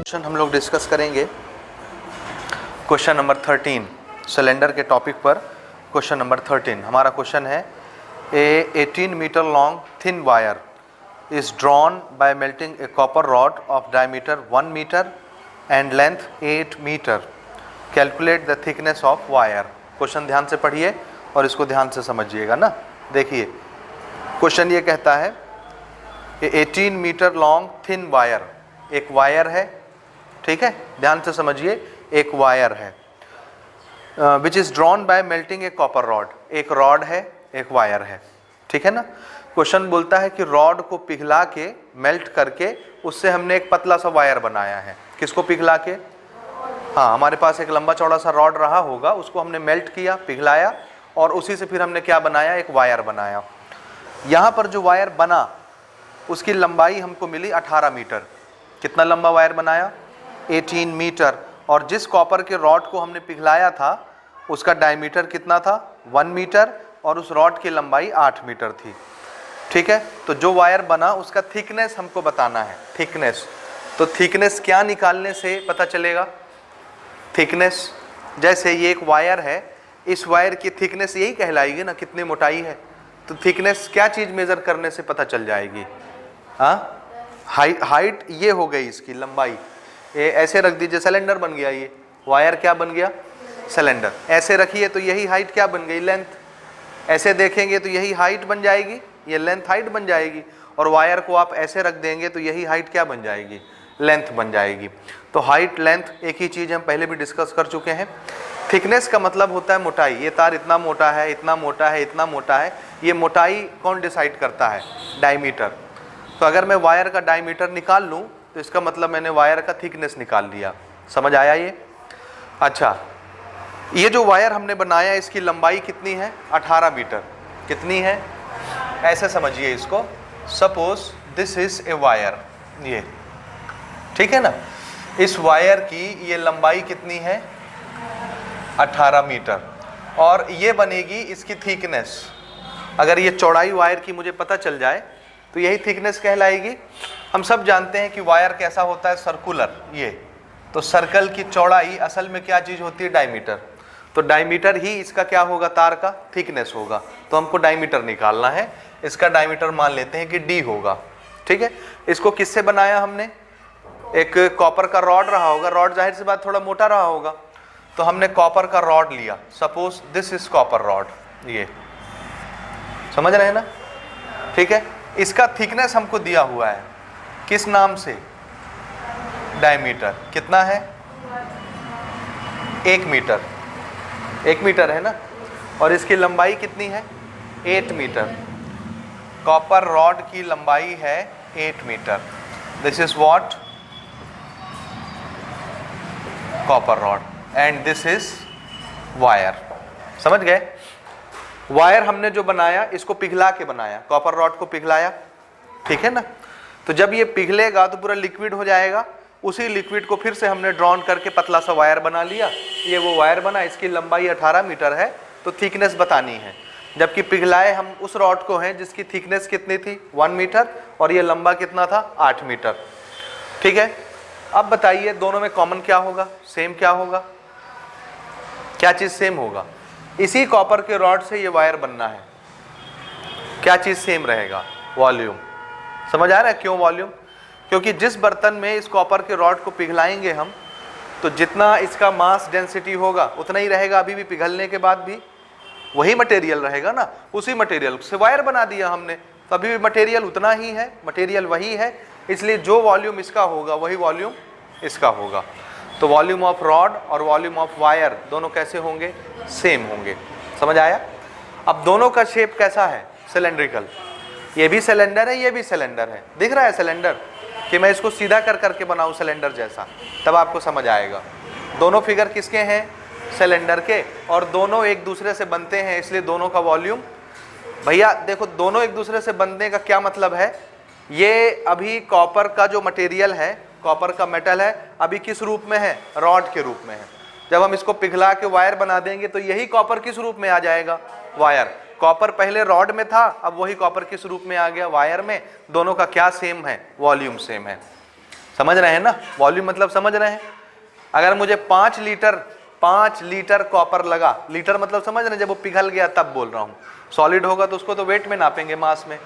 Question हम लोग discuss करेंगे क्वेश्चन नंबर 13 सिलेंडर के टॉपिक पर। क्वेश्चन नंबर 13 हमारा क्वेश्चन है a 18 metre long thin wire is drawn by melting a copper rod of diameter 1 metre and length 8 metre. Calculate the thickness of wire. Question ध्यान से पढ़िए और इसको ध्यान से समझिएगा ना। देखिए क्वेश्चन ये कहता है 18 मीटर लॉन्ग थिन वायर, एक वायर है, ठीक है, ध्यान से समझिए, एक वायर है which is drawn by melting a copper rod. एक रॉड है, एक वायर है, ठीक है ना। क्वेश्चन बोलता है कि रॉड को पिघला के मेल्ट करके उससे हमने एक पतला सा वायर बनाया है। किसको पिघला के? हाँ, हमारे पास एक लंबा चौड़ा सा रॉड रहा होगा, उसको हमने मेल्ट किया, पिघलाया और उसी से फिर हमने क्या बनाया, एक वायर बनाया। यहाँ पर जो वायर बना उसकी लंबाई हमको मिली 18 मीटर। कितना लंबा वायर बनाया? 18 मीटर। और जिस कॉपर के रॉड को हमने पिघलाया था उसका डायमीटर कितना था? 1 मीटर और उस रॉड की लंबाई 8 मीटर थी, ठीक है। तो जो वायर बना उसका थिकनेस हमको बताना है। थिकनेस, तो थिकनेस क्या निकालने से पता चलेगा? थिकनेस, जैसे ये एक वायर है, इस वायर की थिकनेस यही कहलाएगी ना, कितनी मोटाई है। तो थिकनेस क्या चीज़ मेज़र करने से पता चल जाएगी? हाँ, हाइट ये हो गई, इसकी लंबाई। ये ऐसे रख दीजिए, सिलेंडर बन गया। ये वायर क्या बन गया? सिलेंडर। ऐसे रखिए तो यही हाइट क्या बन गई? लेंथ। ऐसे देखेंगे तो यही हाइट बन जाएगी, ये लेंथ हाइट बन जाएगी। और वायर को आप ऐसे रख देंगे तो यही हाइट क्या बन जाएगी? लेंथ बन जाएगी। तो हाइट लेंथ एक ही चीज़ हम पहले भी डिस्कस कर चुके हैं। थिकनेस का मतलब होता है मोटाई। ये तार इतना मोटा है, इतना मोटा है, इतना मोटा है। ये मोटाई कौन डिसाइड करता है? डायमीटर। तो अगर मैं वायर का डायमीटर निकाल लूँ तो इसका मतलब मैंने वायर का थिकनेस निकाल लिया। समझ आया ये? अच्छा, ये जो वायर हमने बनाया इसकी लंबाई कितनी है? 18 मीटर। कितनी है? ऐसे समझिए इसको, suppose this is a wire, ये, ठीक है ना। इस वायर की ये लंबाई कितनी है? 18 मीटर। और ये बनेगी इसकी थिकनेस। अगर ये चौड़ाई वायर की मुझे पता चल जाए तो यही थिकनेस कहलाएगी। हम सब जानते हैं कि वायर कैसा होता है? सर्कुलर। ये तो सर्कल की चौड़ाई असल में क्या चीज़ होती है? डायमीटर। तो डायमीटर ही इसका क्या होगा? तार का थिकनेस होगा। तो हमको डायमीटर निकालना है। इसका डायमीटर मान लेते हैं कि डी होगा, ठीक है। इसको किससे बनाया हमने? एक कॉपर का रॉड रहा होगा, रॉड जाहिर सी बात थोड़ा मोटा रहा होगा, तो हमने कॉपर का रॉड लिया। Suppose this is copper rod, ये समझ रहे हैं ना, ठीक है। इसका थिकनेस हमको दिया हुआ है, किस नाम से? डायमीटर। कितना है? 1 मीटर। 1 मीटर है ना। और इसकी लंबाई कितनी है? 8 मीटर। कॉपर रॉड की लंबाई है 8 metre. This is what? Copper rod and this is wire. समझ गए? वायर हमने जो बनाया इसको पिघला के बनाया, कॉपर रॉड को पिघलाया, ठीक है ना। तो जब ये पिघलेगा तो पूरा लिक्विड हो जाएगा। उसी लिक्विड को फिर से हमने ड्रॉन करके पतला सा वायर बना लिया। ये वो वायर बना, इसकी लंबाई 18 मीटर है। तो थिकनेस बतानी है। जबकि पिघलाए हम उस रॉड को हैं जिसकी थिकनेस कितनी थी? 1 मीटर। और ये लंबा कितना था? 8 मीटर, ठीक है। अब बताइए दोनों में कॉमन क्या होगा? सेम क्या होगा? क्या चीज़ सेम होगा? इसी कॉपर के रॉड से ये वायर बनना है। क्या चीज़ सेम रहेगा? वॉल्यूम। समझ आ रहा है क्यों वॉल्यूम? क्योंकि जिस बर्तन में इस कॉपर के रॉड को पिघलाएंगे हम, तो जितना इसका मास डेंसिटी होगा उतना ही रहेगा। अभी भी पिघलने के बाद भी वही मटेरियल रहेगा ना। उसी मटेरियल से वायर बना दिया हमने, तो अभी भी मटेरियल उतना ही है, मटेरियल वही है। इसलिए जो वॉल्यूम इसका होगा वही वॉल्यूम इसका होगा। तो वॉल्यूम ऑफ रॉड और वॉल्यूम ऑफ वायर दोनों कैसे होंगे? सेम होंगे। समझ आया? अब दोनों का शेप कैसा है? सिलेंड्रिकल। ये भी सिलेंडर है, ये भी सिलेंडर है। दिख रहा है सिलेंडर? कि मैं इसको सीधा कर करके बनाऊं सिलेंडर जैसा, तब आपको समझ आएगा। दोनों फिगर किसके हैं? सिलेंडर के। और दोनों एक दूसरे से बनते हैं, इसलिए दोनों का वॉल्यूम, भैया देखो, दोनों एक दूसरे से बनने का क्या मतलब है? ये अभी कॉपर का जो मटेरियल है, कॉपर का मेटल है, अभी किस रूप में है? रॉड के रूप में है। जब हम इसको पिघला के वायर बना देंगे तो यही कॉपर किस रूप में आ जाएगा? वायर। कॉपर पहले रॉड में था, अब वही कॉपर किस रूप में आ गया? वायर में। दोनों का क्या सेम है? वॉल्यूम सेम है। समझ रहे हैं ना, वॉल्यूम मतलब समझ रहे हैं। अगर मुझे 5 लीटर कॉपर लगा, लीटर मतलब समझ रहे हैं, जब वो पिघल गया तब बोल रहा हूँ। सॉलिड होगा तो उसको तो वेट में नापेंगे, मास में।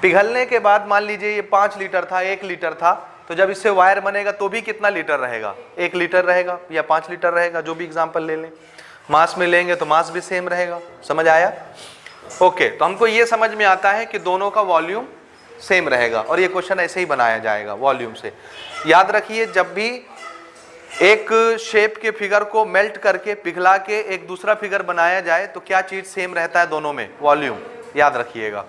पिघलने के बाद मान लीजिए ये 5 लीटर था, 1 लीटर था, तो जब इससे वायर बनेगा तो भी कितना लीटर रहेगा? 1 लीटर रहेगा या 5 लीटर रहेगा, जो भी एग्जाम्पल ले लें। मास में लेंगे तो मास भी सेम रहेगा। समझ आया? ओके, तो हमको ये समझ में आता है कि दोनों का वॉल्यूम सेम रहेगा, और ये क्वेश्चन ऐसे ही बनाया जाएगा वॉल्यूम से। याद रखिए, जब भी एक शेप के फिगर को मेल्ट करके पिघला के एक दूसरा फिगर बनाया जाए तो क्या चीज सेम रहता है दोनों में? वॉल्यूम। याद रखिएगा,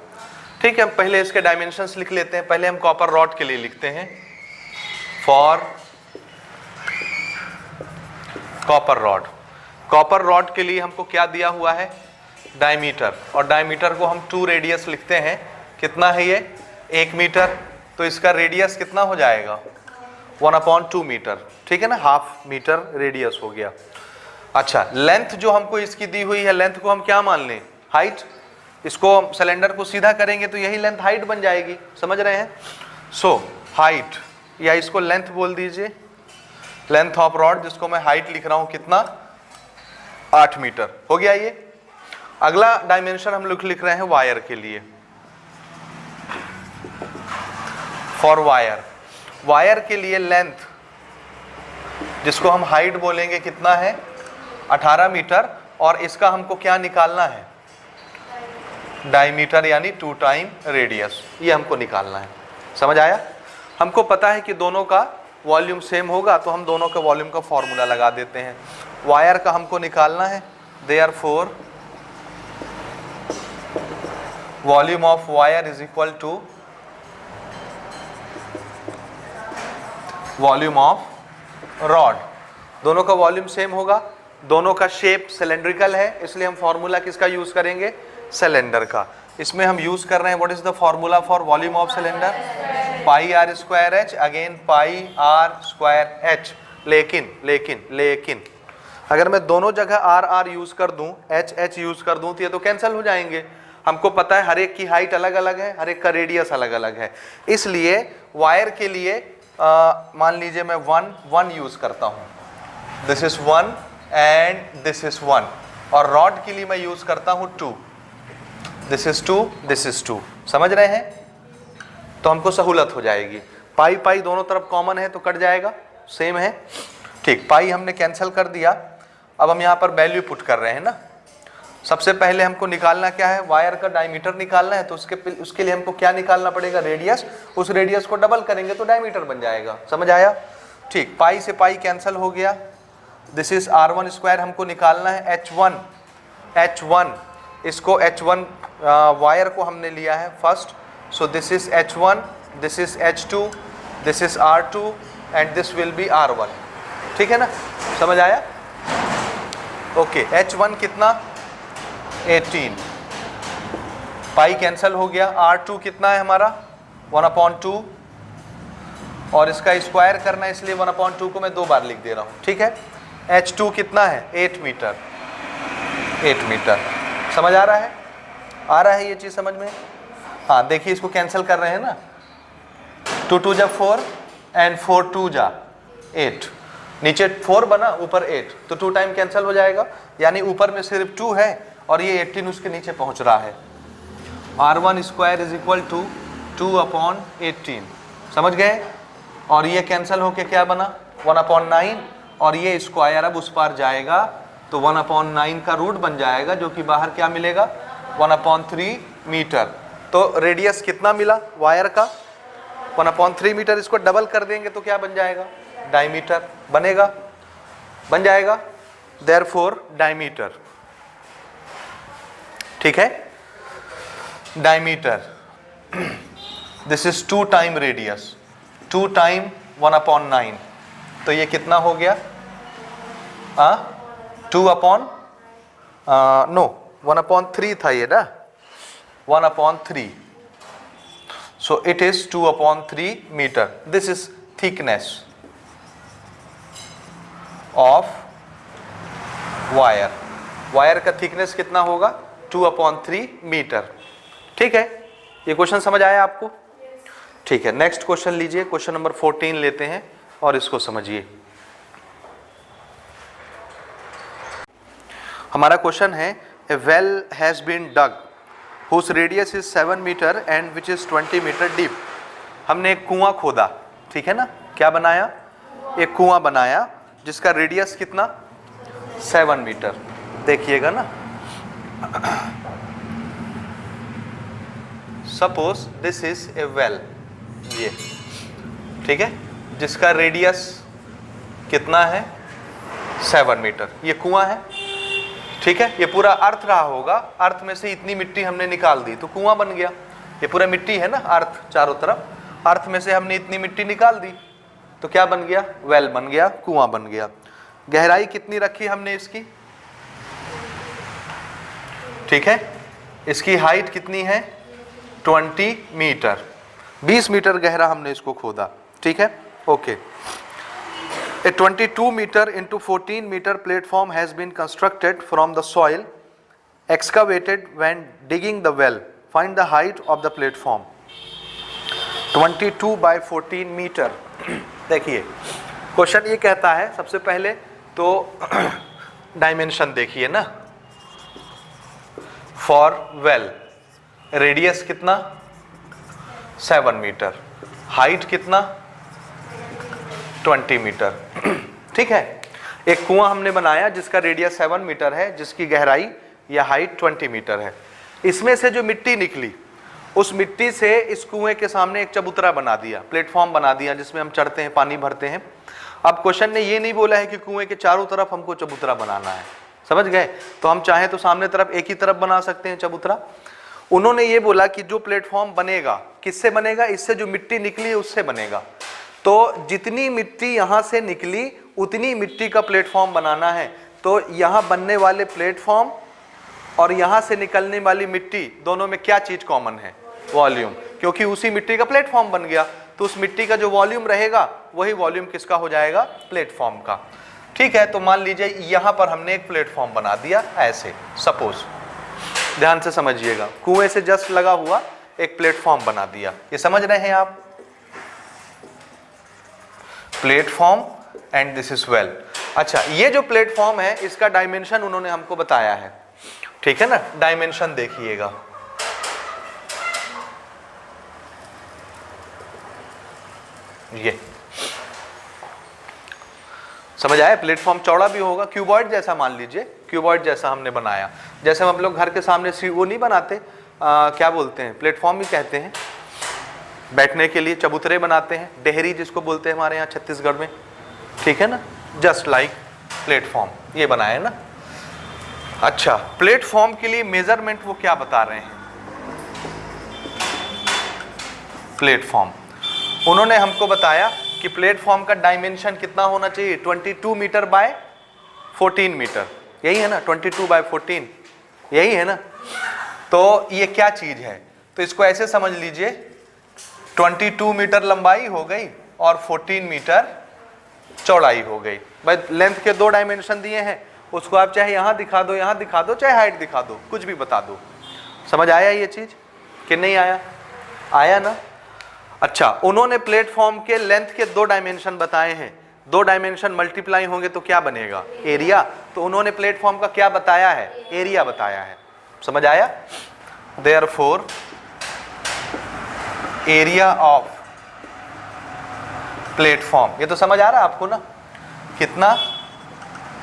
ठीक है। हम पहले इसके डायमेंशंस लिख लेते हैं। पहले हम कॉपर रॉड के लिए लिखते हैं, for copper rod. Copper rod के लिए हमको क्या दिया हुआ है? डायमीटर, और डायमीटर को हम 2 रेडियस लिखते हैं। कितना है ये? 1 मीटर। तो इसका रेडियस कितना हो जाएगा? 1/2 मीटर, ठीक है ना, हाफ मीटर रेडियस हो गया। अच्छा, लेंथ जो हमको इसकी दी हुई है, लेंथ को हम क्या मान लें? हाइट। इसको सिलेंडर को सीधा करेंगे तो यही लेंथ हाइट बन जाएगी। समझ रहे हैं? सो हाइट, या इसको लेंथ बोल दीजिए, लेंथ ऑफ रॉड, जिसको मैं हाइट लिख रहा हूं कितना? 8 मीटर हो गया ये। अगला डायमेंशन हम लोग लिख रहे हैं वायर के लिए, फॉर वायर। वायर के लिए लेंथ, जिसको हम हाइट बोलेंगे, कितना है? 18 मीटर, और इसका हमको क्या निकालना है? डायमीटर, यानी 2 टाइम रेडियस, ये हमको निकालना है। समझ आया? हमको पता है कि दोनों का वॉल्यूम सेम होगा, तो हम दोनों के वॉल्यूम का फॉर्मूला लगा देते हैं। वायर का हमको निकालना है, therefore volume of wire is equal to volume of rod. दोनों का वॉल्यूम सेम होगा, दोनों का शेप सिलेंड्रिकल है, इसलिए हम फॉर्मूला किसका यूज करेंगे? सिलेंडर का। इसमें हम यूज कर रहे हैं, what is the formula for volume of cylinder? Pi r square h, again pi r square h. लेकिन अगर मैं दोनों जगह आर आर यूज कर दूं, एच एच यूज कर दूं, तो ये तो कैंसिल हो जाएंगे। हमको पता है हर एक की हाइट अलग अलग है, हर एक का रेडियस अलग अलग है, इसलिए वायर के लिए मान लीजिए मैं 1 यूज करता हूं, this is 1 and this is 1, और रॉड के लिए मैं यूज करता हूं 2, दिस इज 2, दिस इज 2। समझ रहे हैं? तो हमको सहूलत हो जाएगी। पाई पाई दोनों तरफ कॉमन है तो कट जाएगा, सेम है, ठीक। पाई हमने कैंसिल कर दिया। अब हम यहाँ पर वैल्यू पुट कर रहे हैं ना। सबसे पहले हमको निकालना क्या है? वायर का डायमीटर निकालना है, तो उसके लिए हमको क्या निकालना पड़ेगा? रेडियस। उस रेडियस को डबल करेंगे तो डायमीटर बन जाएगा। समझ आया? ठीक, पाई से पाई कैंसिल हो गया। दिस इज r1 स्क्वायर हमको निकालना है, h1, इसको h1 वायर को हमने लिया है first, so this is h1, this is h2, this is r2 and this will be r1। ठीक है ना? समझ आया? ओके, h1 कितना? 18, पाई कैंसिल हो गया। r2 कितना है हमारा? 1/2, और इसका स्क्वायर करना है, इसलिए 1/2 को मैं 2 बार लिख दे रहा हूँ। ठीक है? h2 कितना है? 8 मीटर। 8 मीटर। समझ आ रहा है? आ रहा है ये चीज़ समझ में? हाँ, देखिए इसको कैंसिल कर रहे हैं ना, 2 2 जा 4 एंड 4 2 जा 8, नीचे 4 बना, ऊपर 8, तो 2 टाइम कैंसिल हो जाएगा, यानी ऊपर में सिर्फ 2 है और ये 18 उसके नीचे पहुंच रहा है। r1 square is equal to 2/18। समझ गए? और ये कैंसिल होके क्या बना? 1/9, और ये स्क्वायर अब उस पार जाएगा तो 1/9 का रूट बन जाएगा, जो कि बाहर क्या मिलेगा? 1/3 मीटर। तो रेडियस कितना मिला वायर का? 1/3 मीटर। इसको डबल कर देंगे तो क्या बन जाएगा? डायमीटर बनेगा, बन जाएगा। देयरफॉर डायमीटर, ठीक है, diameter, this is 2 time radius, 2 time 1/9, तो ये कितना हो गया? 1/3 था ये ना, 1/3, so it is 2/3 meter. This is thickness of wire. Wire का थिकनेस कितना होगा? 2/3 मीटर। ठीक है? ये क्वेश्चन समझ आया आपको? ठीक है, नेक्स्ट क्वेश्चन लीजिए, क्वेश्चन नंबर 14 लेते हैं और इसको समझिए। हमारा क्वेश्चन है a well has been dug whose radius is 7 metre and which is 20 metre deep. हमने एक कुआं खोदा, ठीक है ना, क्या बनाया, एक कुआं बनाया जिसका रेडियस कितना, 7 मीटर। देखिएगा ना, suppose this is a well, ये ठीक है, जिसका रेडियस कितना है, 7 मीटर। ये कुआं है, ठीक है, ये पूरा अर्थ रहा होगा, अर्थ में से इतनी मिट्टी हमने निकाल दी तो कुआं बन गया। ये पूरा मिट्टी है ना, अर्थ चारों तरफ, अर्थ में से हमने इतनी मिट्टी निकाल दी तो क्या बन गया, वेल बन गया, कुआं बन गया। गहराई कितनी रखी हमने इसकी, ठीक है, इसकी हाइट कितनी है, 20 मीटर, 20 मीटर गहरा हमने इसको खोदा, ठीक है, okay. A 22 meter into 14 meter platform has been constructed from the soil excavated when digging the well. Find the height of the platform. 22 by 14 metre. देखिए क्वेश्चन ये कहता है, सबसे पहले तो डायमेंशन देखिए ना, फॉर वेल रेडियस कितना, 7 मीटर, हाइट कितना, 20 मीटर, ठीक है। एक कुआं हमने बनाया जिसका रेडियस 7 मीटर है, जिसकी गहराई या हाइट 20 मीटर है। इसमें से जो मिट्टी निकली, उस मिट्टी से इस कुएं के सामने एक चबूतरा बना दिया, प्लेटफॉर्म बना दिया जिसमें हम चढ़ते हैं, पानी भरते हैं। अब क्वेश्चन ने ये नहीं बोला है कि कुएं के चारों तरफ हमको चबूतरा बनाना है, समझ गए, तो हम चाहें तो सामने तरफ एक ही तरफ बना सकते हैं चबूतरा। उन्होंने ये बोला कि जो प्लेटफॉर्म बनेगा किससे बनेगा, इससे जो मिट्टी निकली है उससे बनेगा। तो जितनी मिट्टी यहाँ से निकली उतनी मिट्टी का प्लेटफॉर्म बनाना है। तो यहाँ बनने वाले प्लेटफॉर्म और यहाँ से निकलने वाली मिट्टी, दोनों में क्या चीज कॉमन है, वॉल्यूम, क्योंकि उसी मिट्टी का प्लेटफॉर्म बन गया तो उस मिट्टी का जो वॉल्यूम रहेगा वही वॉल्यूम किसका हो जाएगा, प्लेटफॉर्म का, ठीक है। तो मान लीजिए यहाँ पर हमने एक प्लेटफॉर्म बना दिया ऐसे, सपोज, ध्यान से समझिएगा, कुएं से जस्ट लगा हुआ एक प्लेटफॉर्म बना दिया, ये समझ रहे हैं आप, platform and this is well. अच्छा, ये जो प्लेटफॉर्म है इसका डायमेंशन उन्होंने हमको बताया है, ठीक है ना, डायमेंशन देखिएगा, ये समझ आया, प्लेटफॉर्म चौड़ा भी होगा, क्यूबॉइड जैसा, मान लीजिए क्यूबॉइड जैसा हमने बनाया, जैसे हम लोग घर के सामने वो नहीं बनाते, क्या बोलते हैं, प्लेटफॉर्म ही कहते हैं, बैठने के लिए चबूतरे बनाते हैं, डेहरी जिसको बोलते हैं हमारे यहाँ छत्तीसगढ़ में, ठीक है ना, जस्ट लाइक प्लेटफॉर्म ये बनाया ना। अच्छा, प्लेटफॉर्म के लिए मेजरमेंट वो क्या बता रहे हैं, प्लेटफॉर्म उन्होंने हमको बताया कि प्लेटफॉर्म का डायमेंशन कितना होना चाहिए, 22 मीटर बाय 14 मीटर, यही है ना, 22 बाय 14 यही है ना। तो ये क्या चीज है, तो इसको ऐसे समझ लीजिए, 22 मीटर लंबाई हो गई और 14 मीटर चौड़ाई हो गई। भाई लेंथ के दो डायमेंशन दिए हैं, उसको आप चाहे यहाँ दिखा दो, यहाँ दिखा दो, चाहे हाइट दिखा दो, कुछ भी बता दो। समझ आया ये चीज कि नहीं आया, आया ना। अच्छा, उन्होंने प्लेटफॉर्म के लेंथ के दो डायमेंशन बताए हैं, दो डायमेंशन मल्टीप्लाई होंगे तो क्या बनेगा, एरिया। तो उन्होंने प्लेटफॉर्म का क्या बताया है, एरिया बताया है। समझ आया, देयरफॉर एरिया ऑफ प्लेटफॉर्म, ये तो समझ आ रहा है आपको ना, कितना,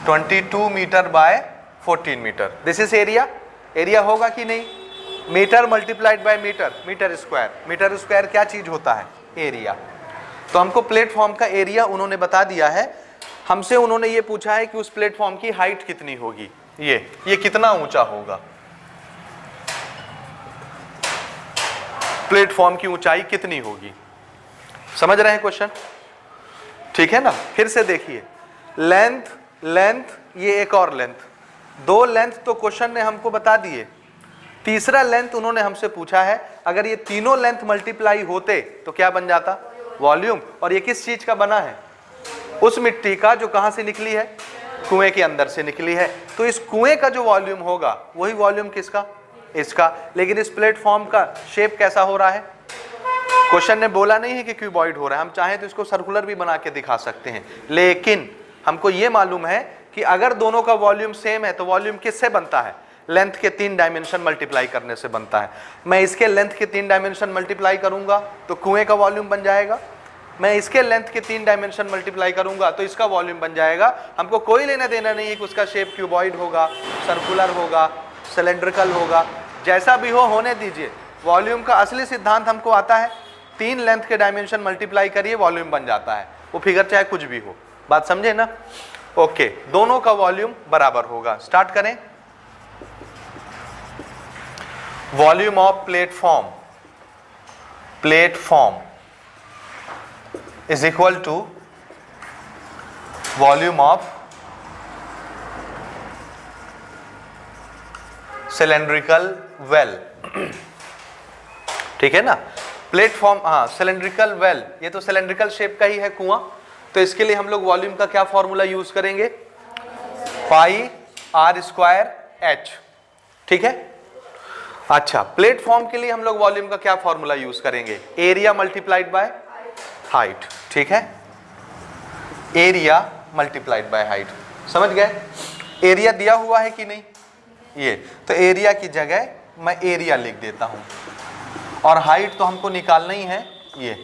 22 metre by 14 metre, this is area. Area होगा कि नहीं, metre multiplied by metre, metre square, metre square क्या चीज होता है, एरिया। तो हमको प्लेटफॉर्म का एरिया उन्होंने बता दिया है। हमसे उन्होंने ये पूछा है कि उस प्लेटफॉर्म की हाइट कितनी होगी, ये कितना ऊंचा होगा, प्लेटफॉर्म की ऊंचाई कितनी होगी। समझ रहे हैं क्वेश्चन, ठीक है ना। फिर से देखिए, लेंथ, ये एक और लेंथ, दो लेंथ तो क्वेश्चन ने हमको बता दिए, तीसरा लेंथ उन्होंने हमसे पूछा है। अगर ये तीनों लेंथ मल्टीप्लाई होते तो क्या बन जाता, वॉल्यूम। और ये किस चीज का बना है, उस मिट्टी का जो कहां से निकली है, कुएं के अंदर से निकली है। तो इस कुएं का जो वॉल्यूम होगा वही वॉल्यूम किसका, इसका। लेकिन इस प्लेटफॉर्म का शेप कैसा हो रहा है, क्वेश्चन ने बोला नहीं है कि क्यूबॉइड हो रहा है, हम चाहें तो इसको सर्कुलर भी बना के दिखा सकते हैं, लेकिन हमको ये मालूम है कि अगर दोनों का वॉल्यूम सेम है तो वॉल्यूम किससे बनता है? लेंथ के 3 डायमेंशन मल्टीप्लाई करने से बनता है। मैं इसके लेंथ के 3 डायमेंशन मल्टीप्लाई करूंगा तो कुएं का वॉल्यूम बन जाएगा, मैं इसके लेंथ के 3 डायमेंशन मल्टीप्लाई करूंगा तो इसका वॉल्यूम बन जाएगा। हमको कोई लेना देना नहीं है कि उसका शेप क्यूबॉइड होगा, सर्कुलर होगा, सिलेंड्रिकल होगा, जैसा भी हो होने दीजिए। वॉल्यूम का असली सिद्धांत हमको आता है, 3 लेंथ के डायमेंशन मल्टीप्लाई करिए वॉल्यूम बन जाता है, वो फिगर चाहे कुछ भी हो। बात समझे ना? ओके, दोनों का वॉल्यूम बराबर होगा। स्टार्ट करें। Volume of platform is equal to volume of cylindrical well। ठीक है ना? प्लेटफॉर्म, हाँ सिलेंड्रिकल वेल, ये तो सिलेंड्रिकल शेप का ही है कुआं, तो इसके लिए हम लोग वॉल्यूम का क्या फॉर्मूला यूज करेंगे? पाई आर स्क्वायर एच। ठीक है। अच्छा, प्लेटफॉर्म के लिए हम लोग वॉल्यूम का क्या फॉर्मूला यूज करेंगे? Area multiplied by height. ठीक है, एरिया मल्टीप्लाइड बाय हाइट। समझ गए? एरिया दिया हुआ है कि नहीं? ये तो एरिया की जगह मैं एरिया लिख देता हूं, और हाइट तो हमको निकालना ही है। ये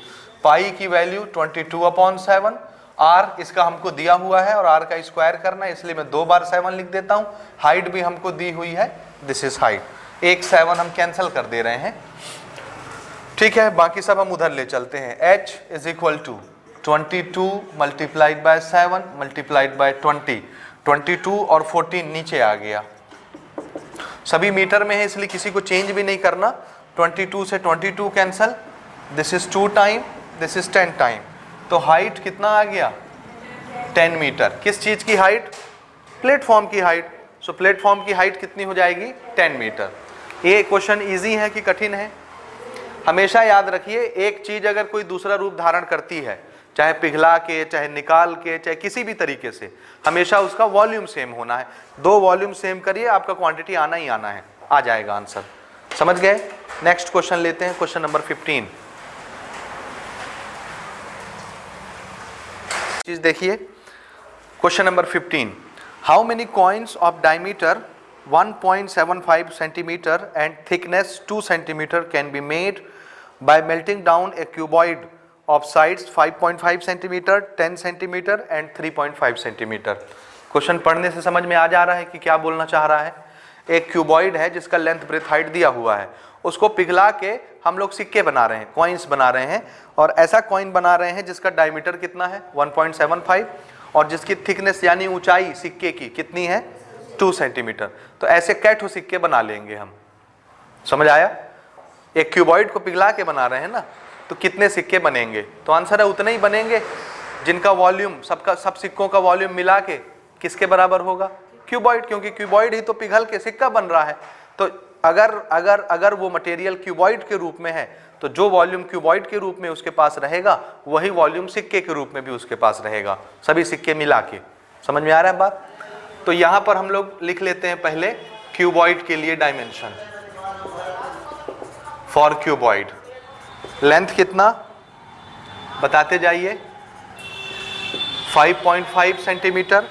पाई की वैल्यू 22/7, आर इसका हमको दिया हुआ है और आर का स्क्वायर करना है, इसलिए मैं 2 बार 7 लिख देता हूं। हाइट भी हमको दी हुई है, दिस इज हाइट। एक 7 हम कैंसिल कर दे रहे हैं। ठीक है, बाकी सब हम उधर ले चलते हैं। h is equal to 22 multiplied by 7 multiplied by 20। 22 और 14 नीचे आ गया, सभी मीटर में है इसलिए किसी को चेंज भी नहीं करना। 22 से 22 cancel, this is 2 time, this is 10 time, तो हाइट कितना आ गया? 10 मीटर। किस चीज की हाइट? प्लेटफॉर्म की हाइट। सो प्लेटफॉर्म की हाइट कितनी हो जाएगी? 10 मीटर। ये क्वेश्चन इजी है कि कठिन है? हमेशा याद रखिए, एक चीज अगर कोई दूसरा रूप धारण करती है, चाहे पिघला के, चाहे निकाल के, चाहे किसी भी तरीके से, हमेशा उसका वॉल्यूम सेम होना है। 2 वॉल्यूम सेम करिए, आपका क्वांटिटी आना ही आना है, आ जाएगा आंसर। समझ गए? नेक्स्ट क्वेश्चन लेते हैं, क्वेश्चन नंबर 15। चीज देखिए, question number 15। How many coins of diameter 1.75 centimeter and thickness 2 centimeter can be made by melting down a cuboid of sides 5.5 centimeter, 10 centimeter and 3.5 centimeter। Question पढ़ने से समझ में आ जा रहा है कि क्या बोलना चाह रहा है। एक क्यूबॉइड है जिसका लेंथ ब्रेथ हाइट दिया हुआ है, उसको पिघला के हम लोग सिक्के बना रहे हैं, कॉइन्स बना रहे हैं, और ऐसा कॉइन बना रहे हैं जिसका डायमीटर कितना है? 1.75, और जिसकी थिकनेस यानी ऊंचाई सिक्के की कितनी है? 2 सेंटीमीटर। तो ऐसे कैठो सिक्के बना लेंगे हम। समझ आया? एक क्यूबॉइड को पिघला के बना रहे हैं ना, तो कितने सिक्के बनेंगे? तो आंसर है उतने ही बनेंगे जिनका वॉल्यूम, सब सिक्कों का वॉल्यूम मिला के किसके बराबर होगा? क्यूबॉइड, क्योंकि क्यूबॉइड ही तो पिघल के सिक्का बन रहा है। तो अगर वो मटेरियल क्यूबॉइड के रूप में है तो जो वॉल्यूम क्यूबॉइड के रूप में उसके पास रहेगा वही वॉल्यूम सिक्के के रूप में भी उसके पास रहेगा, सभी सिक्के मिला के। समझ में आ रहा है बात? तो यहां पर हम लोग लिख लेते हैं पहले क्यूबॉइड के लिए डायमेंशन। फॉर क्यूबॉइड लेंथ कितना बताते जाइए? 5.5 सेंटीमीटर,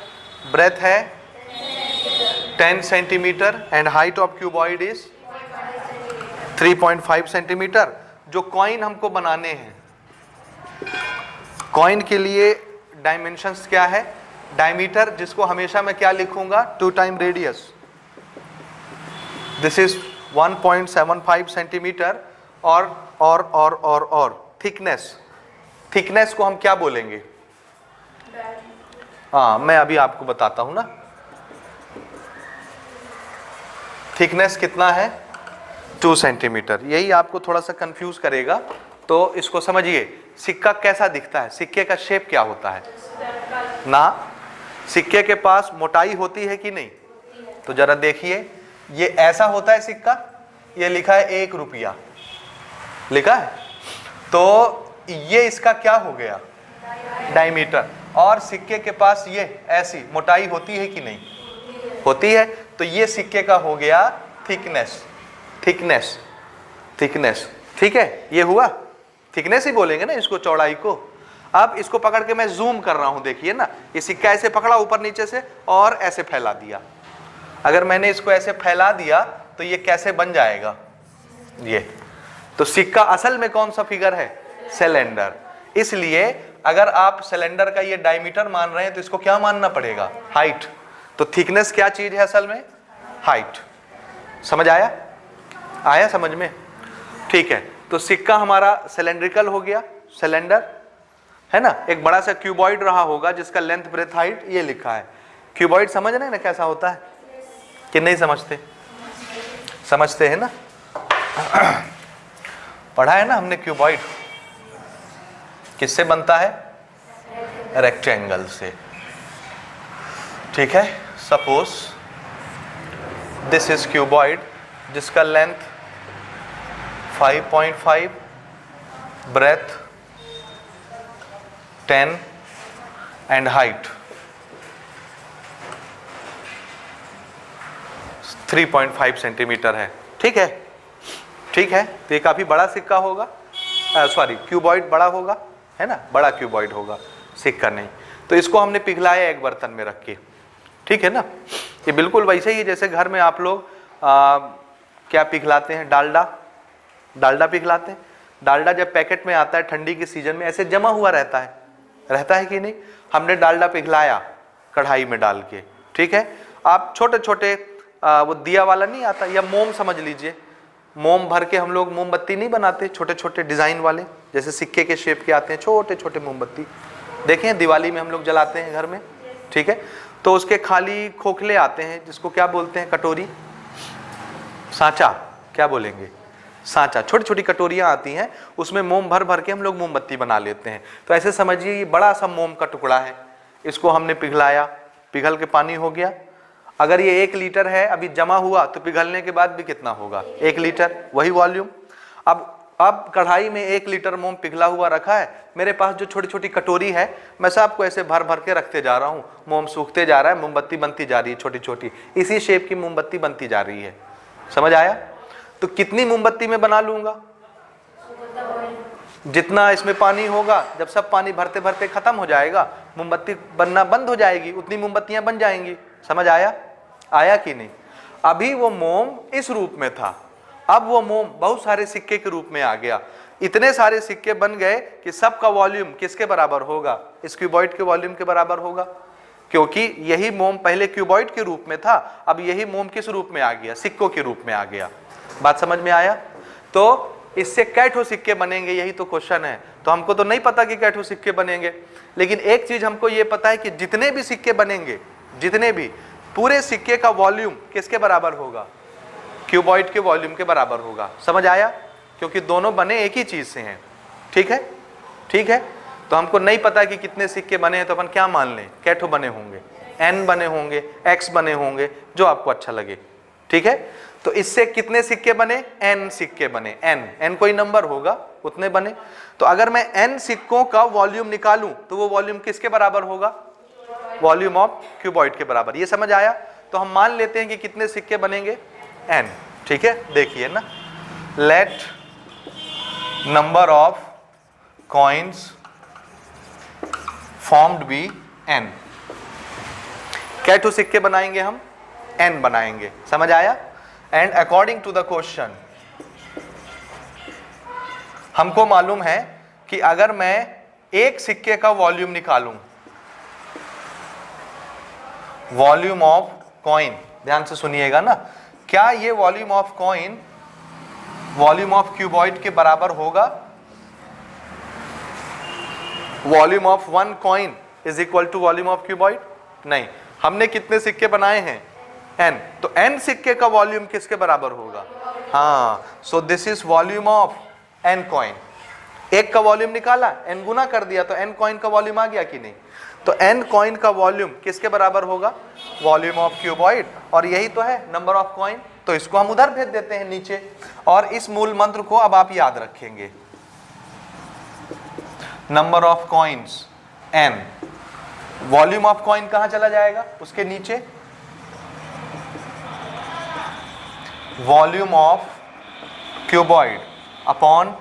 ब्रेथ है 10 centimetre and height of cuboid is 3.5 centimetre. जो कॉइन हमको बनाने हैं, कॉइन के लिए डायमेंशंस क्या है? डायमीटर, जिसको हमेशा मैं क्या लिखूंगा? 2 time radius, this is 1.75 centimetre. और थिकनेस को हम क्या बोलेंगे? हाँ, मैं अभी आपको बताता हूं ना। थिकनेस कितना है? 2 सेंटीमीटर। यही आपको थोड़ा सा कंफ्यूज करेगा, तो इसको समझिए। सिक्का कैसा दिखता है? सिक्के का शेप क्या होता है ना? सिक्के के पास मोटाई होती है कि नहीं? तो जरा देखिए, ये ऐसा होता है सिक्का, ये लिखा है 1 रुपया लिखा है, तो ये इसका क्या हो गया? डायमीटर। और सिक्के के पास ये ऐसी मोटाई होती है कि नहीं? होती है, तो ये सिक्के का हो गया थिकनेस। ठीक है, ये हुआ। थिकनेस ही बोलेंगे ना इसको, चौड़ाई को। अब इसको पकड़ के मैं जूम कर रहा हूं, देखिए ना, ये सिक्का ऐसे पकड़ा ऊपर नीचे से और ऐसे फैला दिया। अगर मैंने इसको ऐसे फैला दिया तो ये कैसे बन जाएगा, ये तो सिक्का असल में कौन सा फिगर है, सिलेंडर। इसलिए अगर आप सिलेंडर का ये डायमीटर मान रहे हैं तो इसको क्या मानना पड़ेगा, हाइट। तो थिकनेस क्या चीज है असल में, हाइट। समझ आया, आया समझ में, ठीक है। तो सिक्का हमारा सिलेंड्रिकल हो गया, सिलेंडर है ना। एक बड़ा सा क्यूबॉइड रहा होगा जिसका लेंथ ब्रेथ हाइट ये लिखा है। क्यूबॉइड समझ रहे हैं ना कैसा होता है कि नहीं समझते, समझते हैं ना, पढ़ा है ना हमने। क्यूबॉइड किससे बनता है, रेक्टेंगल से, ठीक है। सपोज दिस इज क्यूबॉइड जिसका length 5.5, breadth 10 and height 3.5 centimetre है, ठीक है, ठीक है। तो ये काफी बड़ा सिक्का होगा, सॉरी क्यूबॉइड बड़ा होगा, है ना, बड़ा क्यूबॉइड होगा, सिक्का नहीं। तो इसको हमने पिघलाया एक बर्तन में रख के, ठीक है ना। ये बिल्कुल वैसे ही है जैसे घर में आप लोग क्या पिघलाते हैं, डालडा, डालडा पिघलाते हैं। डालडा जब पैकेट में आता है ठंडी के सीजन में ऐसे जमा हुआ रहता है, रहता है कि नहीं। हमने डालडा पिघलाया कढ़ाई में डाल के, ठीक है। आप छोटे छोटे वो दिया वाला नहीं आता, या मोम समझ लीजिए, मोम भर के हम लोग मोमबत्ती नहीं बनाते, छोटे छोटे डिजाइन वाले जैसे सिक्के के शेप के आते हैं, छोटे छोटे मोमबत्ती देखे हैं, दिवाली में हम लोग जलाते हैं घर में, ठीक है। तो उसके खाली खोखले आते हैं जिसको क्या बोलते हैं, कटोरी, सांचा, क्या बोलेंगे, सांचा। छोटी छोटी कटोरियां आती हैं, उसमें मोम भर भर के हम लोग मोमबत्ती बना लेते हैं। तो ऐसे समझिए ये बड़ा सा मोम का टुकड़ा है, इसको हमने पिघलाया, पिघल के पानी हो गया। अगर ये 1 लीटर है अभी जमा हुआ तो पिघलने के बाद भी कितना होगा, 1 लीटर, वही वॉल्यूम। अब कढ़ाई में 1 लीटर मोम पिघला हुआ रखा है, मेरे पास जो छोटी छोटी कटोरी है मैं सबको ऐसे भर भर के रखते जा रहा हूँ, मोम सूखते जा रहा है, मोमबत्ती बनती जा रही है, छोटी छोटी इसी शेप की मोमबत्ती बनती जा रही है। समझ आया। तो कितनी मोमबत्ती में बना लूंगा, जितना इसमें पानी होगा, जब सब पानी भरते भरते खत्म हो जाएगा, मोमबत्ती बनना बंद हो जाएगी, उतनी मोमबत्तियां बन जाएंगी। समझ आया, आया कि नहीं। अभी वो मोम इस रूप में था, अब वो मोम बहुत सारे सिक्के के रूप में आ गया। इतने सारे सिक्के बन गए कि सबका वॉल्यूम किसके बराबर होगा, इस क्यूबॉइड के वॉल्यूम के बराबर होगा, क्योंकि यही मोम पहले क्यूबॉइड के रूप में था, अब यही मोम किस रूप में आ गया, सिक्कों के रूप में आ गया। बात समझ में आया। तो इससे कैठो सिक्के बनेंगे, यही तो क्वेश्चन है। तो हमको तो नहीं पता कि कैठो सिक्के बनेंगे, लेकिन एक चीज हमको ये पता है कि जितने भी सिक्के बनेंगे, जितने भी, पूरे सिक्के का वॉल्यूम किसके बराबर होगा, क्यूबॉइड के वॉल्यूम के बराबर होगा। समझ आया, क्योंकि दोनों बने एक ही चीज से हैं, ठीक है, ठीक है। तो हमको नहीं पता कि कितने सिक्के बने हैं, तो अपन क्या मान लें, कैठो बने होंगे, n बने होंगे, x बने होंगे, जो आपको अच्छा लगे, ठीक है। तो इससे कितने सिक्के बने, n सिक्के बने, n कोई नंबर होगा, उतने बने। तो अगर मैं n सिक्कों का वॉल्यूम निकालूं तो वो वॉल्यूम किसके बराबर होगा, वॉल्यूम ऑफ क्यूबॉइड के बराबर। ये समझ आया। तो हम मान लेते हैं कि कितने सिक्के बनेंगे, n, ठीक है। देखिए ना, let number of coins formed be n। कैठो सिक्के बनाएंगे हम, n बनाएंगे। समझ आया। And according to the question हमको मालूम है कि अगर मैं एक सिक्के का वॉल्यूम निकालूं, वॉल्यूम ऑफ कॉइन, ध्यान से सुनिएगा ना, क्या ये volume of coin volume of cuboid के बराबर होगा। Volume of 1 coin is equal to volume of cuboid, नहीं। हमने कितने सिक्के बनाए हैं, n, तो n सिक्के का वॉल्यूम किसके बराबर होगा, हाँ। So this is volume of n coin. एक का वॉल्यूम निकाला, n गुना कर दिया, तो n कॉइन का वॉल्यूम आ गया कि नहीं। तो n कॉइन का वॉल्यूम किसके बराबर होगा, वॉल्यूम ऑफ क्यूबॉइड, और यही तो है नंबर ऑफ कॉइन। तो इसको हम उधर भेज देते हैं नीचे, और इस मूल मंत्र को अब आप याद रखेंगे, number of coins n, volume of coin कहां चला जाएगा, उसके नीचे, volume of cuboid upon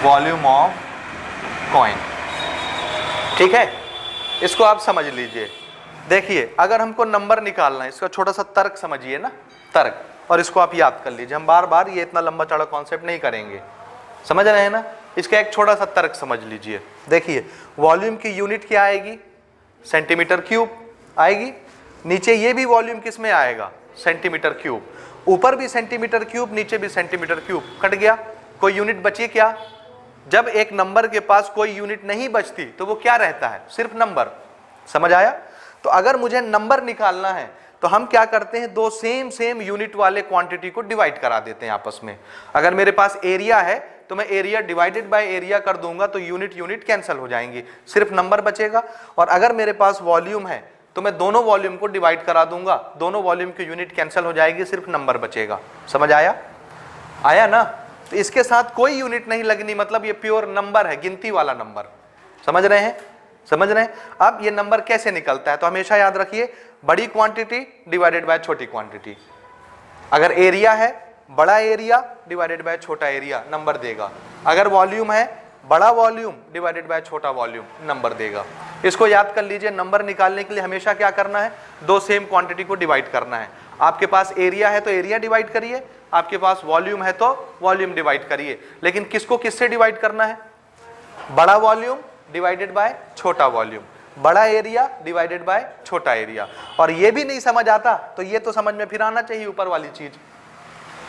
volume of coin. ठीक है, इसको आप समझ लीजिए। देखिए अगर हमको नंबर निकालना है, इसका छोटा सा तर्क समझिए ना, तर्क, और इसको आप याद कर लीजिए। हम बार बार ये इतना लंबा चौड़ा कॉन्सेप्ट नहीं करेंगे, समझ रहे हैं ना। इसका एक छोटा सा तर्क समझ लीजिए। देखिए वॉल्यूम की यूनिट क्या आएगी, सेंटीमीटर क्यूब आएगी। नीचे ये भी वॉल्यूम किस में आएगा, सेंटीमीटर क्यूब। ऊपर भी सेंटीमीटर क्यूब, नीचे भी सेंटीमीटर क्यूब। कट गया, कोई यूनिट बची क्या? जब एक नंबर के पास कोई यूनिट नहीं बचती तो वो क्या रहता है, सिर्फ नंबर। समझ आया? तो अगर मुझे नंबर निकालना है तो हम क्या करते हैं, दो सेम यूनिट वाले क्वांटिटी को डिवाइड करा देते हैं आपस में। अगर मेरे पास एरिया है तो मैं एरिया डिवाइडेड बाय एरिया कर दूंगा तो यूनिट कैंसिल हो जाएंगी, सिर्फ नंबर बचेगा। और अगर मेरे पास वॉल्यूम है तो मैं दोनों वॉल्यूम को डिवाइड करा दूंगा, दोनों वॉल्यूम की यूनिट कैंसिल हो जाएगी, सिर्फ नंबर बचेगा। समझ आया? आया ना? तो इसके साथ कोई यूनिट नहीं लगनी, मतलब ये प्योर नंबर है, गिनती वाला नंबर। समझ रहे हैं? समझ रहे हैं? अब ये नंबर कैसे निकलता है, तो हमेशा याद रखिए, बड़ी क्वांटिटी डिवाइडेड बाय छोटी क्वांटिटी। अगर एरिया है, बड़ा एरिया डिवाइडेड बाय छोटा एरिया नंबर देगा। अगर वॉल्यूम है, बड़ा वॉल्यूम डिवाइडेड बाय छोटा वॉल्यूम नंबर देगा। इसको याद कर लीजिए। नंबर निकालने के लिए हमेशा क्या करना है, दो सेम क्वांटिटी को डिवाइड करना है। आपके पास एरिया है तो एरिया डिवाइड करिए, आपके पास वॉल्यूम है तो वॉल्यूम डिवाइड करिए। लेकिन किसको किससे डिवाइड करना है, बड़ा वॉल्यूम डिवाइडेड बाय छोटा वॉल्यूम, बड़ा एरिया डिवाइडेड बाय छोटा एरिया। और ये भी नहीं समझ आता तो ये तो समझ में फिर आना चाहिए ऊपर वाली चीज।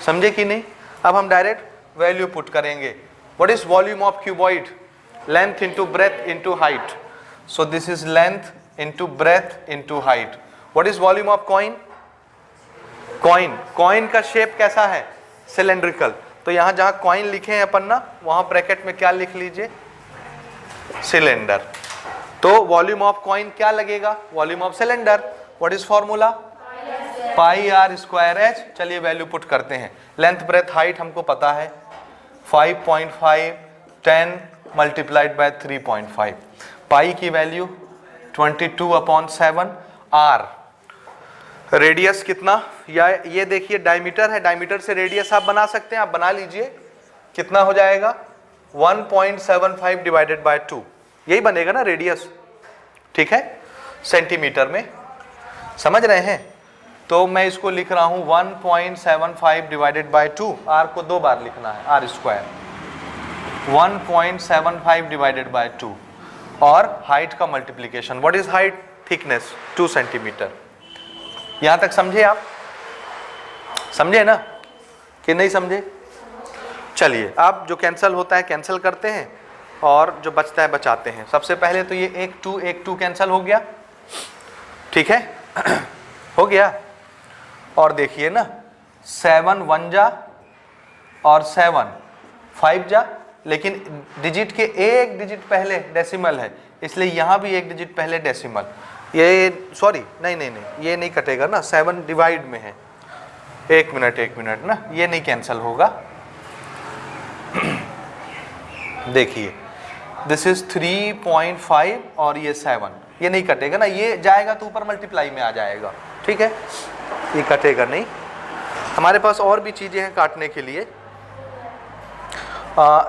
समझे कि नहीं? अब हम डायरेक्ट वैल्यू पुट करेंगे। What is volume of cuboid? Length into breadth into height. So this is length into breadth into height. What is volume of coin? Coin का शेप कैसा है, सिलेंड्रिकल। तो यहां जहां कॉइन लिखे हैं अपन ना, वहां ब्रैकेट में क्या लिख लीजिए, सिलेंडर। तो वॉल्यूम ऑफ कॉइन क्या लगेगा, volume of cylinder. What is formula, pi r square h. चलिए वैल्यू पुट करते हैं। लेंथ ब्रेथ हाइट हमको पता है, 5.5 10 मल्टीप्लाइड बाय 3.5। पाई की वैल्यू 22/7। आर रेडियस कितना, या ये देखिए डायमीटर है, डायमीटर से रेडियस आप बना सकते हैं, आप बना लीजिए। कितना हो जाएगा, 1.75 डिवाइडेड बाय 2, यही बनेगा ना रेडियस। ठीक है, सेंटीमीटर में। समझ रहे हैं? तो मैं इसको लिख रहा हूं 1.75 डिवाइडेड बाय 2। आर को दो बार लिखना है, आर स्क्वायर। 1.75 डिवाइडेड बाय 2 और हाइट का multiplication. What is height, thickness 2 centimetre. यहां तक समझे आप? समझे ना कि नहीं समझे? चलिए अब जो कैंसिल होता है कैंसिल करते हैं और जो बचता है बचाते हैं। सबसे पहले तो ये एक टू कैंसिल हो गया। ठीक है हो गया। और देखिए ना, 7 1 जा और 7 5 जा, लेकिन डिजिट के एक डिजिट पहले डेसिमल है, इसलिए यहां भी एक डिजिट पहले डेसिमल। ये सॉरी नहीं ये नहीं कटेगा ना, 7 डिवाइड में है। एक मिनट ना, ये नहीं कैंसिल होगा। देखिए दिस इज 3.5 और ये 7, ये नहीं कटेगा ना, ये जाएगा तो ऊपर मल्टीप्लाई में आ जाएगा। ठीक है, ये कटेगा नहीं। हमारे पास और भी चीजें हैं काटने के लिए।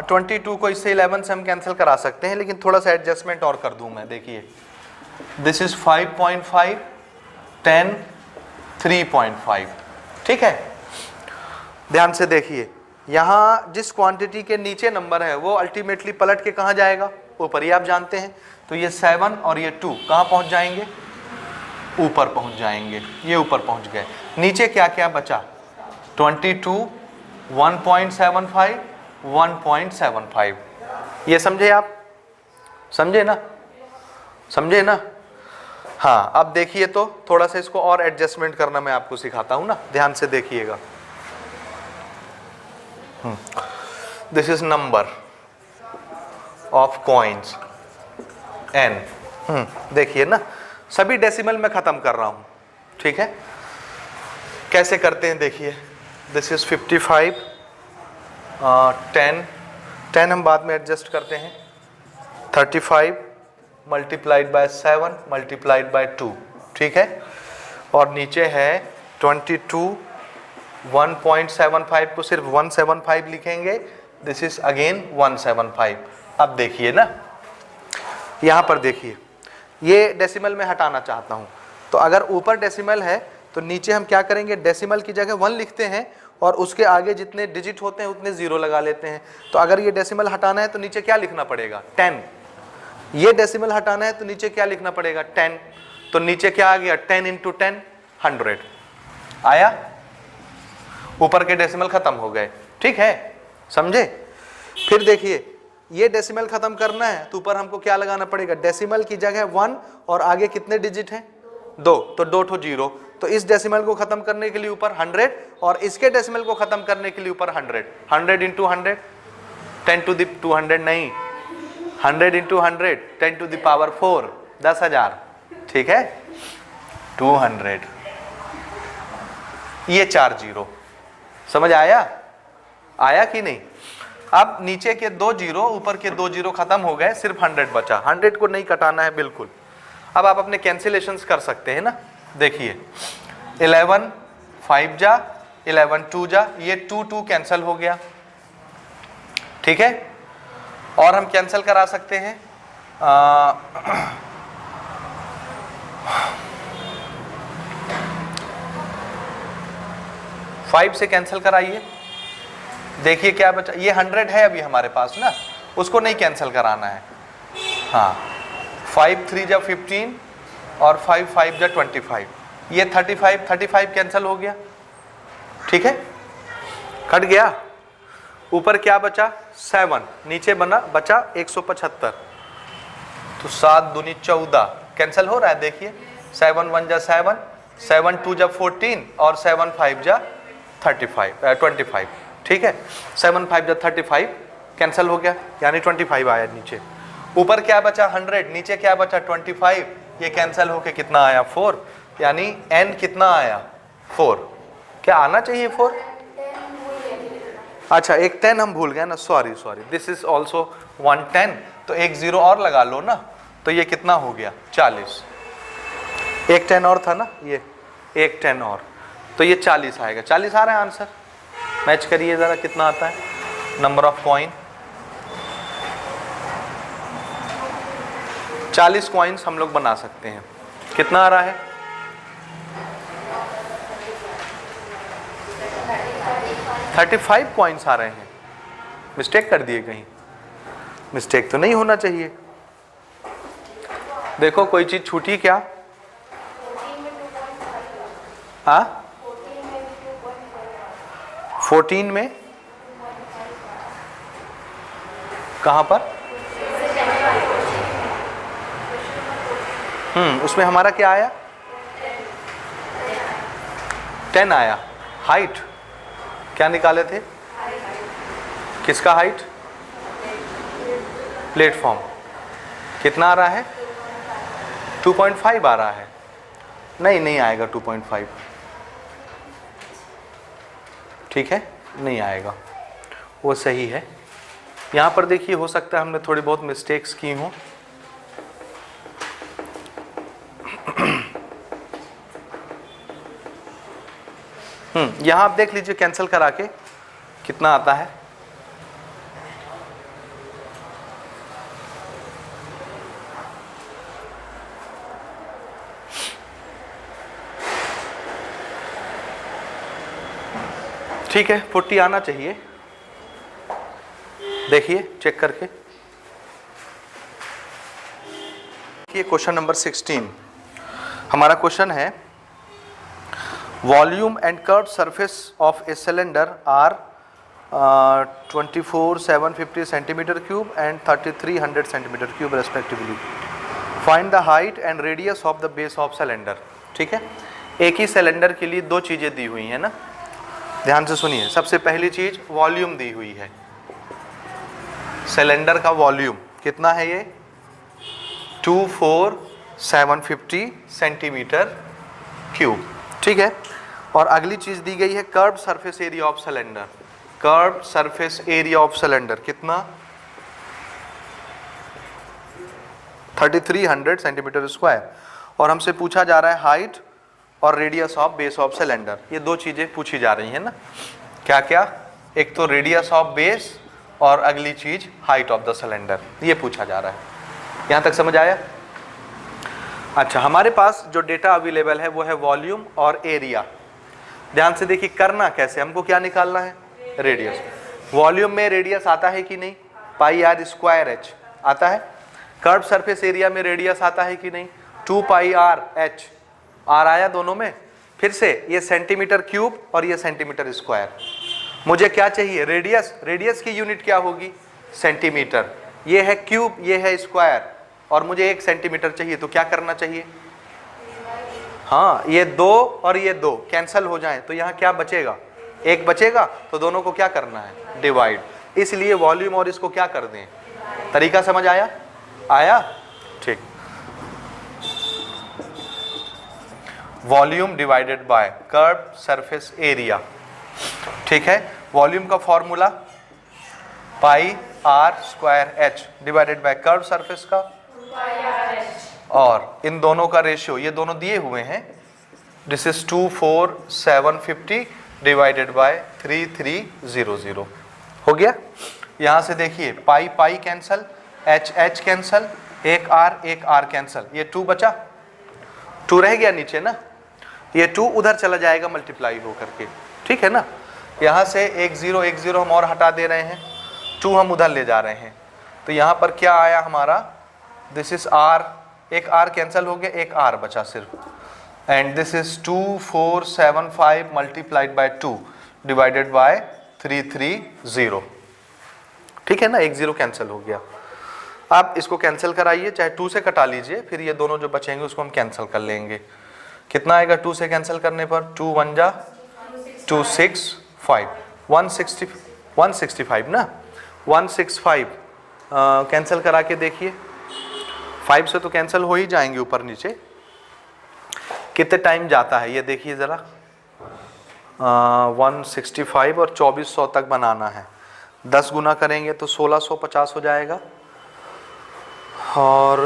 22 को इससे 11 से हम कैंसिल करा सकते हैं, लेकिन थोड़ा सा एडजस्टमेंट और कर दूं मैं। देखिए दिस इज 5.5 10 3.5। ठीक है, ध्यान से देखिए, यहाँ जिस क्वांटिटी के नीचे नंबर है वो अल्टीमेटली पलट के कहाँ जाएगा, ऊपर ही आप जानते हैं। तो ये 7 और ये 2 कहाँ पहुँच जाएंगे, ऊपर पहुँच जाएंगे। ये ऊपर पहुँच गए। नीचे क्या क्या बचा, 22 1.75 1.75। ये समझे आप? समझे ना? समझे ना? हाँ, अब देखिए तो थोड़ा सा इसको और एडजस्टमेंट करना मैं आपको सिखाता हूँ ना, ध्यान से देखिएगा। This is number of coins n। देखिए ना, सभी डेसिमल में खत्म कर रहा हूँ। ठीक है, कैसे करते हैं देखिए। दिस इज 55 10 हम बाद में एडजस्ट करते हैं। 35 मल्टीप्लाइड बाय 7 मल्टीप्लाइड बाय 2। ठीक है, और नीचे है 22 1.75 को सिर्फ 175 लिखेंगे, दिस इज अगेन 175। अब देखिए ना, यहाँ पर देखिए, ये डेसिमल में हटाना चाहता हूँ, तो अगर ऊपर डेसिमल है तो नीचे हम क्या करेंगे, डेसिमल की जगह 1 लिखते हैं और उसके आगे जितने डिजिट होते हैं उतने 0 लगा लेते हैं। तो अगर ये डेसिमल हटाना है तो नीचे क्या लिखना पड़ेगा, 10। ये डेसिमल हटाना है तो नीचे क्या लिखना पड़ेगा, 10। तो नीचे क्या आ गया, 10 इंटू 10 100 आया, ऊपर के डेसिमल खत्म हो गए। ठीक है, समझे। फिर देखिए, ये डेसिमल खत्म करना है तो ऊपर हमको क्या लगाना पड़ेगा, डेसिमल की जगह 1 और आगे कितने डिजिट हैं, 2, तो 2 ठो 0। तो इस डेसिमल को खत्म करने के लिए ऊपर 100 और इसके डेसिमल को खत्म करने के लिए ऊपर 100। 100 इंटू 100 10 टू द 200 नहीं, 100 इंटू 100 10 टू द पावर 4 10,000। ठीक है, 200, ये 4 0। समझ आया, आया कि नहीं। अब नीचे के 2 0, ऊपर के 2 0 खत्म हो गए, सिर्फ 100 बचा। 100 को नहीं कटाना है बिल्कुल। अब आप अपने कैंसिलेशंस कर सकते हैं ना। देखिए 11 5 जा, 11 2 जा, ये 2 2 कैंसिल हो गया। ठीक है, और हम कैंसिल करा सकते हैं 5 से कैंसिल कराइए। देखिए क्या बचा, ये 100 है अभी हमारे पास ना, उसको नहीं कैंसिल कराना है। हाँ, 5 3 जा 15 और 5 5 जा 25, ये 35 कैंसिल हो गया। ठीक है, कट गया। ऊपर क्या बचा, 7, नीचे बचा 175, तो 7 दूनी 14 कैंसिल हो रहा है। देखिए 7 1 जा 7, 7 2 जा 14 और 7 5 जा 25। ठीक है, 7 5 जा 35 कैंसिल हो गया, यानी 25 आया नीचे। ऊपर क्या बचा 100, नीचे क्या बचा 25, ये कैंसिल होके कितना आया 4, यानी n कितना आया 4। क्या आना चाहिए 4? अच्छा, एक 10 हम भूल गए ना, सॉरी, दिस इज ऑल्सो 110, तो एक 0 और लगा लो ना, तो ये कितना हो गया 40। एक 10 और था ना, ये एक 10 और, तो ये 40 आएगा। 40 आ रहा है आंसर। मैच करिए जरा, कितना आता है नंबर ऑफ कॉइन। 40 कॉइन्स हम लोग बना सकते हैं। कितना आ रहा है, 35 कॉइन्स आ रहे हैं। मिस्टेक कर दिए कहीं, मिस्टेक तो नहीं होना चाहिए। देखो कोई चीज छूटी क्या, हाँ 14 में कहां पर, उसमें हमारा क्या आया, 10 आया। हाइट क्या निकाले थे, किसका हाइट, प्लेटफॉर्म। कितना आ रहा है, 2.5 आ रहा है। नहीं आएगा 2.5। ठीक है, नहीं आएगा, वो सही है। यहाँ पर देखिए, हो सकता है हमने थोड़ी बहुत मिस्टेक्स की हों। यहाँ आप देख लीजिए कैंसिल करा के कितना आता है। ठीक है, 40 आना चाहिए। देखिए चेक करके। ये क्वेश्चन नंबर 16 हमारा क्वेश्चन है, volume and curve surface of a cylinder are 24,750 centimetre cube and 3,300 centimetre cube respectively. Find the height and radius of the base of cylinder. ठीक है, एक ही सिलेंडर के लिए दो चीज़ें दी हुई हैं ना, ध्यान से सुनिए। सबसे पहली चीज वॉल्यूम दी हुई है, सिलेंडर का वॉल्यूम कितना है, ये 24,750 सेंटीमीटर क्यूब। ठीक है, और अगली चीज दी गई है curved surface area of cylinder. Curved surface area of cylinder कितना, 3,300 सेंटीमीटर स्क्वायर। और हमसे पूछा जा रहा है हाइट और radius of base of cylinder. ये दो चीजें पूछी जा रही हैं ना, क्या क्या, एक तो रेडियस ऑफ बेस और अगली चीज हाइट ऑफ द सिलेंडर, ये पूछा जा रहा है। यहाँ तक समझ आया? अच्छा, हमारे पास जो डेटा अवेलेबल है वो है वॉल्यूम और एरिया। ध्यान से देखिए करना कैसे, हमको क्या निकालना है? रेडियस। वॉल्यूम में रेडियस आता है कि नहीं? पाई आर स्क्वायर एच आता है। कर्व सरफेस एरिया में रेडियस आता है कि नहीं? 2 पाई आर एच, आर आया दोनों में। फिर से ये सेंटीमीटर क्यूब और ये सेंटीमीटर स्क्वायर। मुझे क्या चाहिए? रेडियस। रेडियस की यूनिट क्या होगी? सेंटीमीटर। ये है क्यूब, ये है स्क्वायर, और मुझे 1 सेंटीमीटर चाहिए, तो क्या करना चाहिए? हाँ, ये 2 और ये 2 कैंसल हो जाएं तो यहाँ क्या बचेगा? 1 बचेगा, तो दोनों को क्या करना है? डिवाइड। इसलिए वॉल्यूम और इसको क्या कर दें? तरीका समझ आया? आया? ठीक। Volume divided by curve surface area, ठीक है। वॉल्यूम का formula pi r square h divided by curve surface का, और इन दोनों का रेशियो, ये दोनों दिए हुए हैं, दिस इज 24750 डिवाइडेड बाय 3300। हो गया? यहां से देखिए pi pi cancel, H H cancel, एक आर कैंसल, ये 2 बचा, 2 रह गया नीचे ना, ये 2 उधर चला जाएगा मल्टीप्लाई हो करके, ठीक है ना। यहाँ से एक जीरो हम और हटा दे रहे हैं, 2 हम उधर ले जा रहे हैं, तो यहाँ पर क्या आया हमारा? दिस इज आर, एक आर कैंसिल हो गया, एक आर बचा सिर्फ, and this is 2475 multiplied by 2 divided by 330, ठीक है ना। एक 0 कैंसिल हो गया। आप इसको कैंसिल कराइए, चाहे 2 से कटा लीजिए, फिर ये दोनों जो बचेंगे उसको हम कैंसिल कर लेंगे। कितना आएगा 2 से कैंसिल करने पर? 2 1 जा 265, 165 ना, 165 कैंसिल करा के देखिए, 5 से तो कैंसिल हो ही जाएंगे ऊपर नीचे। कितने टाइम जाता है ये देखिए ज़रा, 165 और 2400 तक बनाना है, 10 गुना करेंगे तो 1650 हो जाएगा, और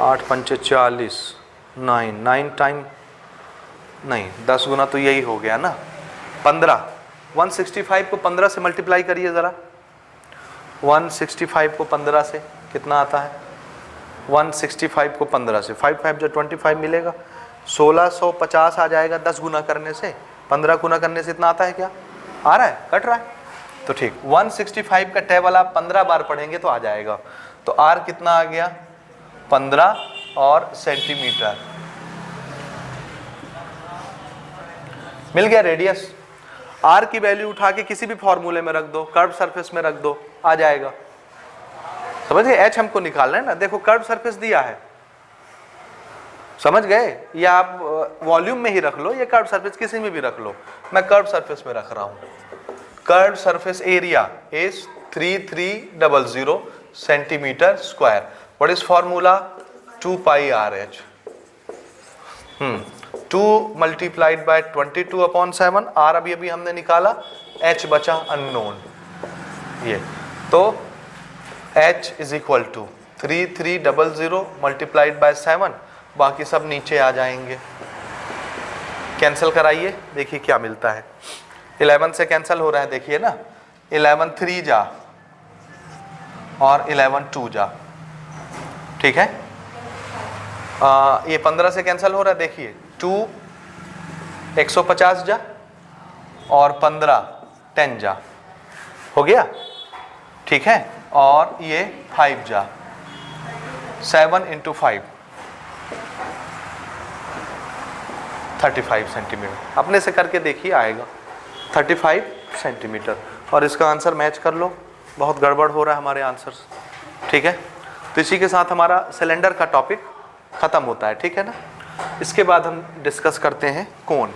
8 पंचे 40, 9 टाइम नहीं, 10 गुना तो यही हो गया ना, 15। 165 को 15 से मल्टीप्लाई करिए ज़रा, 165 को 15 से कितना आता है? 165 को 15 से 5 5 जो 25 मिलेगा, 1650 आ जाएगा 10 गुना करने से। 15 गुना करने से इतना आता है क्या? आ रहा है? कट रहा है? तो ठीक, 165 का टेबल आप 15 बार पढ़ेंगे तो आ जाएगा। तो आर कितना आ गया? 15 और सेंटीमीटर। मिल गया रेडियस। आर की वैल्यू उठा के किसी भी फॉर्मूले में रख दो, कर्व सरफेस में रख दो, आ जाएगा। समझ गए? एच हमको निकालना है ना, देखो कर्व सरफेस दिया है, समझ गए? या आप वॉल्यूम में ही रख लो, या कर्व सरफेस किसी में भी रख लो, मैं कर्व सरफेस में रख रहा हूं। Curve surface area is 3300 centimetre square. What is formula? 2 pi r h, 2 multiplied by 22/7, r अभी हमने निकाला, एच बचा अननोन, ये तो h is equal to 3300 multiplied by 7, बाकी सब नीचे आ जाएंगे। कैंसिल कराइए, देखिए क्या मिलता है। 11 से कैंसिल हो रहा है, देखिए ना, 11 3 जा और 11 2 जा, ठीक है। ये 15 से कैंसिल हो रहा है, देखिए 2 150 जा और 15 10 जा, हो गया, ठीक है। और ये 5 जा, 7 इंटू 5 35 सेंटीमीटर। अपने से करके देखिए आएगा 35 सेंटीमीटर, और इसका आंसर मैच कर लो। बहुत गड़बड़ हो रहा है हमारे आंसर्स, ठीक है। तो इसी के साथ हमारा सिलेंडर का टॉपिक ख़त्म होता है, ठीक है ना। इसके बाद हम डिस्कस करते हैं कोन।